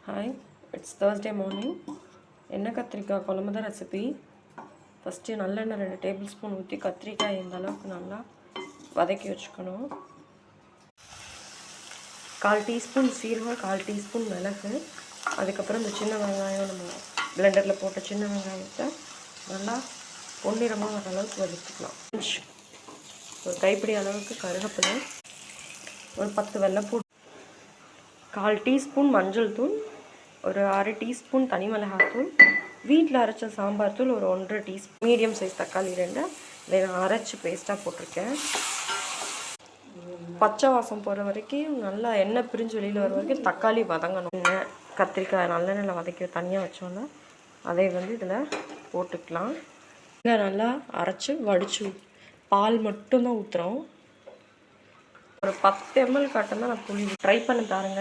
Hi, it's Thursday morning. என்ன கத்திரிக்காய் குழம்பு தான் ரெசிபி. ஃபஸ்ட்டு நல்லெண்ணெய் 2 டேபிள் ஸ்பூன் ஊற்றி கத்திரிக்காய் இந்த அளவுக்கு நல்லா வதக்கி வச்சுக்கணும். 1/4 டீஸ்பூன் சீரகம், 1/4 டீஸ்பூன் மிளகு, அதுக்கப்புறம் இந்த சின்ன வெங்காயம் நம்ம பிளெண்டரில் போட்ட சின்ன வெங்காயத்தை நல்லா பொன்னிறமாக வர அளவுக்கு வதக்கிக்கலாம். ஒரு கைப்பிடி அளவுக்கு கருவேப்பிலை, ஒரு 10 வெள்ளைப்பூண்டு, 1/4 டீஸ்பூன் மஞ்சள் தூள், ஒரு 1/2 டீஸ்பூன் தனி மிளகாத்தூள், வீட்டில் அரைச்ச சாம்பார் தூள் ஒரு 1/2 டீஸ்பூன், மீடியம் சைஸ் தக்காளி 2 இதை நான் அரைச்சி பேஸ்ட்டாக போட்டிருக்கேன். பச்சை வாசம் போகிற வரைக்கும் நல்லா எண்ணெய் பிரிஞ்சு வெளியில் வர வரைக்கும் தக்காளி வதங்கணும். கத்திரிக்காய் நல்லெண்ணெயில் வதக்கி தனியாக வச்சோன்னா அதை இதில் போட்டுக்கலாம். இங்கே நல்லா அரைச்சி வடித்து பால் மட்டும்தான் ஊற்றுறோம். ஒரு 10 ml காட்டன் தான் நான் புளி ட்ரை பண்ணி பாருங்கள்.